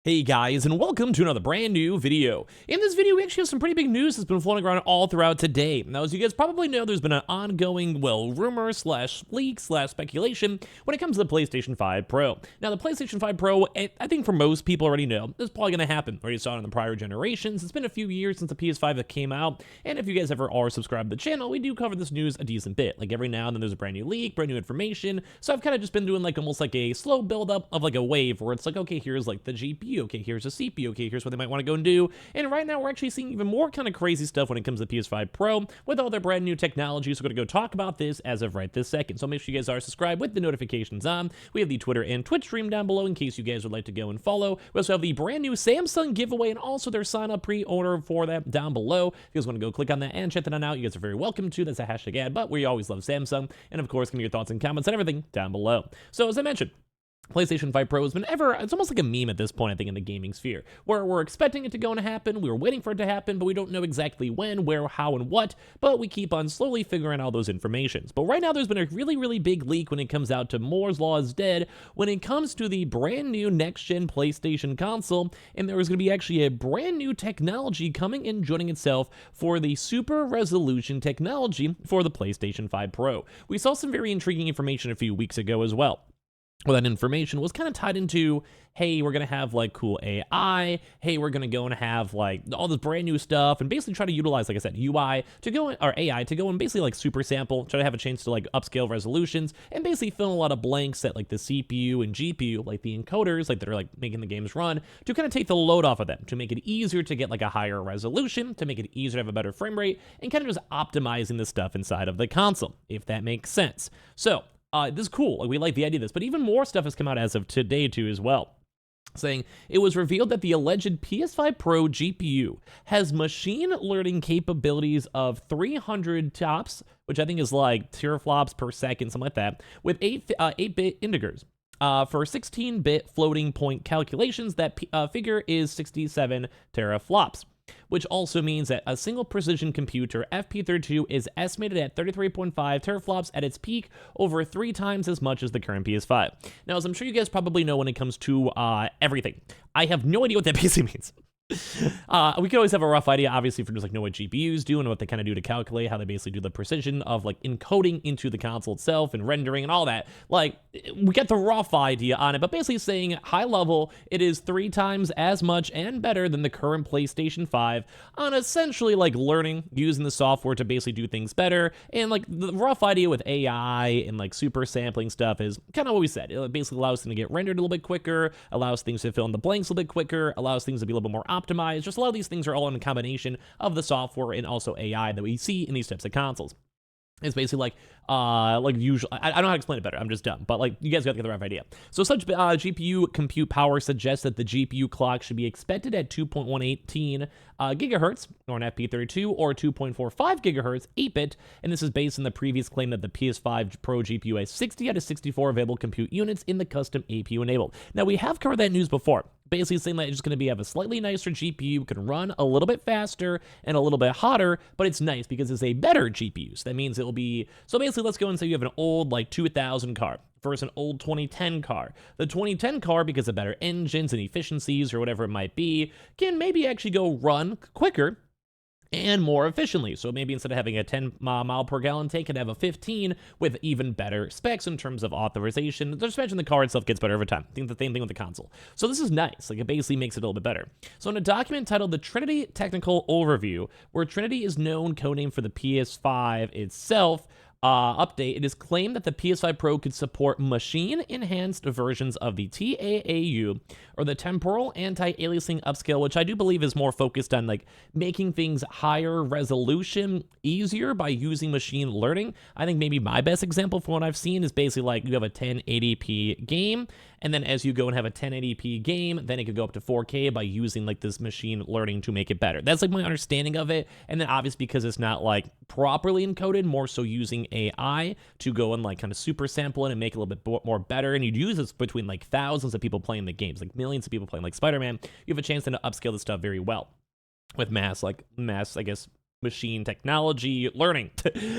Hey guys, and welcome to another brand new video. In this video, we actually have some pretty big news that's been floating around all throughout today. Now, as you guys probably know, there's been an ongoing, rumor slash leak slash speculation when it comes to the PlayStation 5 Pro. Now, the PlayStation 5 Pro, I think for most people already know, is probably going to happen. Already saw it in the prior generations. It's been a few years since the PS5 that came out, and if you guys ever are subscribed to the channel, we do cover this news a decent bit. Like every now and then there's a brand new leak, brand new information, so I've kind of just been doing like almost like a slow build up of like a wave where it's like, okay, here's like the GPU, okay, here's a CPU, okay, here's what they might want to go and do. And right now we're actually seeing even more kind of crazy stuff when it comes to the PS5 Pro with all their brand new technology. So we're going to go talk about this as of right this second. So make sure you guys are subscribed with the notifications on. We have the Twitter and Twitch stream down below in case you guys would like to go and follow. We also have the brand new Samsung giveaway and also their sign up pre-order for that down below. If you guys want to go click on that and check that out, you guys are very welcome to. That's a hashtag ad, but we always love Samsung. And of course, give me your thoughts and comments and everything down below. So as I mentioned, PlayStation 5 Pro has been it's almost like a meme at this point, I think, in the gaming sphere, where we're expecting it to go and happen, we were waiting for it to happen, but we don't know exactly when, where, how, and what, but we keep on slowly figuring out all those informations. But right now, there's been a really, really big leak when it comes out to Moore's Law is dead, when it comes to the brand new next-gen PlayStation console, and there is going to be actually a brand new technology coming and joining itself for the super resolution technology for the PlayStation 5 Pro. We saw some very intriguing information a few weeks ago as well. Well, that information was kind of tied into, hey, we're going to have like cool AI, hey, we're going to go and have like all this brand new stuff and basically try to utilize, like I said, UI to go in, or AI to go and basically like super sample, try to have a chance to like upscale resolutions and basically fill in a lot of blanks at like the CPU and GPU, like the encoders, like that are like making the games run, to kind of take the load off of them, to make it easier to get like a higher resolution, to make it easier to have a better frame rate, and kind of just optimizing the stuff inside of the console, if that makes sense. So, this is cool. Like, we like the idea of this, but even more stuff has come out as of today too as well, saying it was revealed that the alleged PS5 Pro GPU has machine learning capabilities of 300 tops, which I think is like teraflops per second, something like that, with 8-bit integers. For 16-bit floating point calculations, that figure is 67 teraflops, which also means that a single precision computer, FP32, is estimated at 33.5 teraflops at its peak, over 3 times as much as the current PS5. Now, as I'm sure you guys probably know when it comes to everything, I have no idea what that basically means. We could always have a rough idea, obviously, for just like know what GPUs do and what they kind of do to calculate, how they basically do the precision of like encoding into the console itself and rendering and all that. Like, we get the rough idea on it, but basically saying high level, it is 3 times as much and better than the current PlayStation 5 on essentially like learning, using the software to basically do things better. And like the rough idea with AI and like super sampling stuff is kind of what we said. It basically allows things to get rendered a little bit quicker, allows things to fill in the blanks a little bit quicker, allows things to be a little bit more optimized. Just a lot of these things are all in a combination of the software and also AI that we see in these types of consoles. It's basically like usual. I don't know how to explain it better. I'm just dumb, but like you guys got to get the rough idea. So such GPU compute power suggests that the GPU clock should be expected at 2.118 gigahertz, or an FP32, or 2.45 gigahertz 8-bit, and this is based on the previous claim that the PS5 Pro GPU has 60 out of 64 available compute units in the custom APU enabled. Now, we have covered that news before, basically saying that it's just going to be have a slightly nicer GPU, can run a little bit faster and a little bit hotter, but it's nice because it's a better GPU. So that means it will be, so basically let's go and say you have an old like 2000 car versus an old 2010 car. The 2010 car, because of better engines and efficiencies or whatever it might be, can maybe actually go run quicker and more efficiently. So maybe instead of having a 10 mile per gallon tank, it have a 15 with even better specs in terms of authorization. Just imagine the car itself gets better over time. I think the same thing with the console. So this is nice. Like, it basically makes it a little bit better. So in a document titled The Trinity Technical Overview, where Trinity is known codename for the PS5 itself, update, it is claimed that the PS5 Pro could support machine-enhanced versions of the TAAU, or the temporal anti-aliasing upscale, which I do believe is more focused on like making things higher resolution easier by using machine learning. I think maybe my best example from what I've seen is basically like you have a 1080p game, and then as you go and have a 1080p game, then it could go up to 4K by using like this machine learning to make it better. That's like my understanding of it. And then obviously because it's not like properly encoded, more so using AI to go and like kind of super sample it and make it a little bit more better. And you'd use this between like thousands of people playing the games, like millions of people playing like Spider-Man. You have a chance to upscale this stuff very well with mass, I guess, machine technology learning.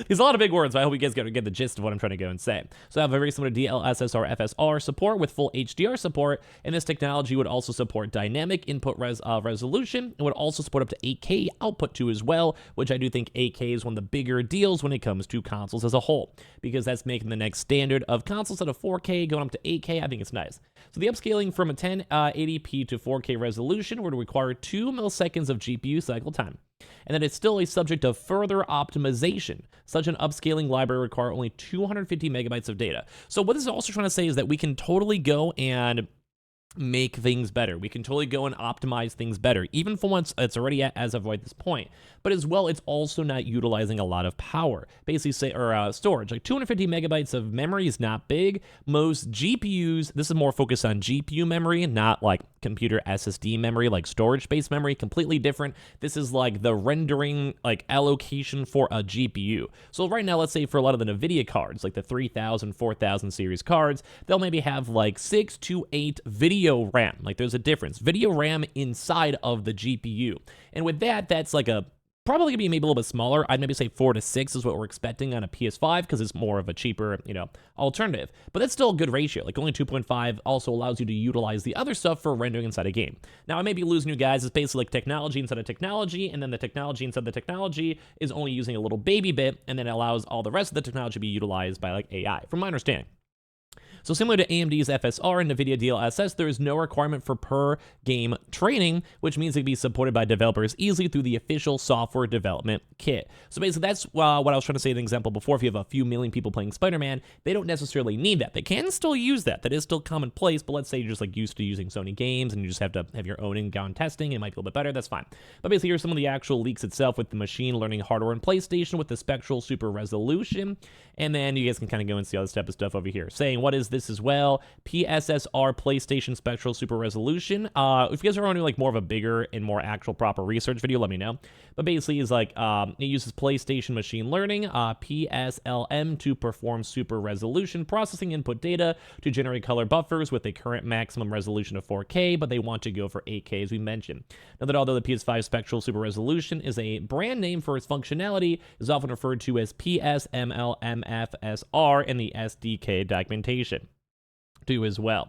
These are a lot of big words, but I hope you guys get the gist of what I'm trying to go and say. So I have a very similar DLSSR FSR support with full HDR support, and this technology would also support dynamic input resolution, and would also support up to 8K output too as well, which I do think 8K is one of the bigger deals when it comes to consoles as a whole, because that's making the next standard of consoles out of 4K going up to 8K. I think it's nice. So the upscaling from a 1080p to 4K resolution would require 2 milliseconds of GPU cycle time, and that it's still a subject of further optimization. Such an upscaling library would require only 250 megabytes of data. So what this is also trying to say is that we can totally go and make things better. We can totally go and optimize things better, even for once it's already at as of right this point. But as well, it's also not utilizing a lot of power. Basically, storage. Like 250 megabytes of memory is not big. Most GPUs, this is more focused on GPU memory, not like computer SSD memory, like storage-based memory, completely different. This is like the rendering, like allocation for a GPU. So right now, let's say for a lot of the NVIDIA cards, like the 3000, 4000 series cards, they'll maybe have like 6 to 8 video RAM. Like there's a difference. Video RAM inside of the GPU. And with that, that's like probably gonna be maybe a little bit smaller. I'd maybe say 4 to 6 is what we're expecting on a PS5 because it's more of a cheaper, alternative. But that's still a good ratio. Like only 2.5 also allows you to utilize the other stuff for rendering inside a game. Now I may be losing you guys. It's basically like technology inside of technology, and then the technology inside the technology is only using a little baby bit, and then it allows all the rest of the technology to be utilized by like AI, from my understanding. So similar to AMD's FSR and NVIDIA DLSS, there is no requirement for per-game training, which means it can be supported by developers easily through the official software development kit. So basically, that's what I was trying to say in the example before. If you have a few million people playing Spider-Man, they don't necessarily need that. They can still use that. That is still commonplace, but let's say you're just like used to using Sony games and you just have to have your own in-game testing. It might be a little bit better. That's fine. But basically, here's some of the actual leaks itself with the machine learning hardware and PlayStation with the spectral super resolution. And then you guys can kind of go and see all this type of stuff over here. Saying, what is this as well? PSSR PlayStation Spectral Super Resolution. If you guys are wanting like more of a bigger and more actual proper research video, let me know. But basically, it's like it uses PlayStation machine learning, PSLM, to perform super resolution processing input data to generate color buffers with a current maximum resolution of 4K, but they want to go for 8K as we mentioned. Now that although the PS5 Spectral Super Resolution is a brand name for its functionality, is often referred to as PSMLMFSR in the SDK documentation too as well.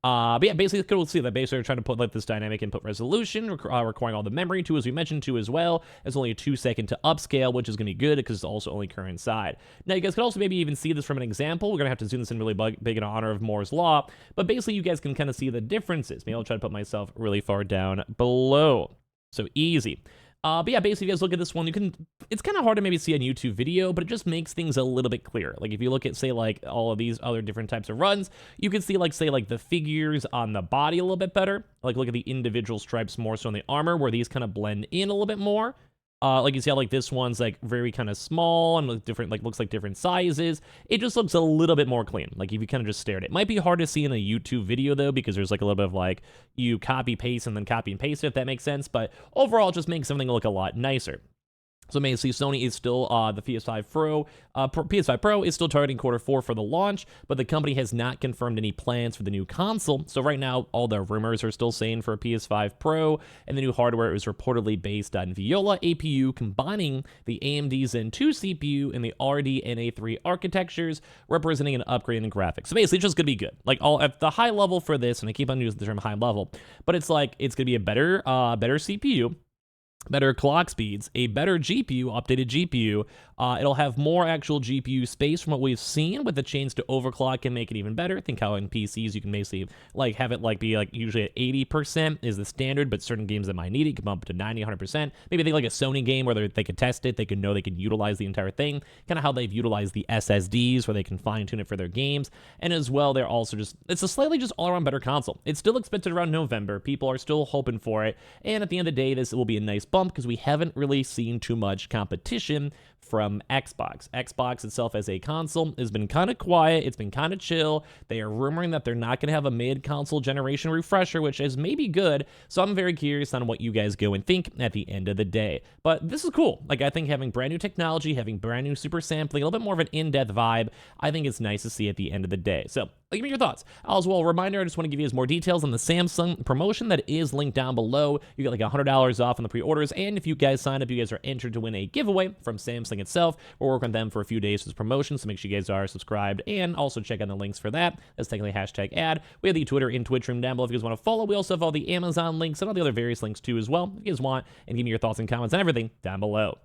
But yeah, basically, it's cool to see that basically they're trying to put like this dynamic input resolution, requiring all the memory too, as we mentioned too as well. It's only a 2-second to upscale, which is going to be good because it's also only current side. Now, you guys could also maybe even see this from an example. We're going to have to zoom this in really big in honor of Moore's Law. But basically, you guys can kind of see the differences. Maybe I'll try to put myself really far down below. So easy. But yeah, basically, if you guys look at this one, it's kind of hard to maybe see a YouTube video, but it just makes things a little bit clearer. Like if you look at, say, like all of these other different types of runs, you can see like, say, like the figures on the body a little bit better. Like look at the individual stripes more so on the armor, where these kind of blend in a little bit more. Like you see how like this one's like very kind of small and like different, like looks like different sizes. It just looks a little bit more clean. Like if you kind of just stare at it. It might be hard to see in a YouTube video though, because there's like a little bit of like you copy paste and then copy and paste it, if that makes sense. But overall, it just makes something look a lot nicer. So basically, Sony is still the PS5 Pro. PS5 Pro is still targeting Q4 for the launch, but the company has not confirmed any plans for the new console. So right now, all the rumors are still saying for a PS5 Pro, and the new hardware is reportedly based on Viola APU, combining the AMD Zen 2 CPU and the RDNA3 architectures, representing an upgrade in graphics. So basically, it's just gonna be good. Like all at the high level for this, and I keep on using the term high level, but it's like it's gonna be a better CPU. Better clock speeds, a better GPU, updated GPU. It'll have more actual GPU space from what we've seen, with the chance to overclock and make it even better. Think how in PCs you can basically like have it like be like usually at 80% is the standard, but certain games that might need it can bump up to 90, 100%. Maybe think like a Sony game where they could test it, they can know they can utilize the entire thing. Kind of how they've utilized the SSDs where they can fine tune it for their games. And as well, they're also it's a slightly just all around better console. It's still expected around November. People are still hoping for it. And at the end of the day, this will be a nice bump because we haven't really seen too much competition from Xbox. Xbox itself as a console has been kind of quiet. It's been kind of chill. They are rumoring that they're not going to have a mid-console generation refresher, which is maybe good. So I'm very curious on what you guys go and think at the end of the day. But this is cool. Like, I think having brand new technology, having brand new super sampling, a little bit more of an in-depth vibe, I think it's nice to see at the end of the day. So give me your thoughts. As well, a reminder, I just want to give you guys more details on the Samsung promotion that is linked down below. You get like $100 off on the pre-orders, and if you guys sign up, you guys are entered to win a giveaway from Samsung itself. We're working with them for a few days for this promotion, so make sure you guys are subscribed, and also check out the links for that. That's technically hashtag ad. We have the Twitter and Twitch room down below if you guys want to follow. We also have all the Amazon links and all the other various links too as well, if you guys want, and give me your thoughts and comments on everything down below.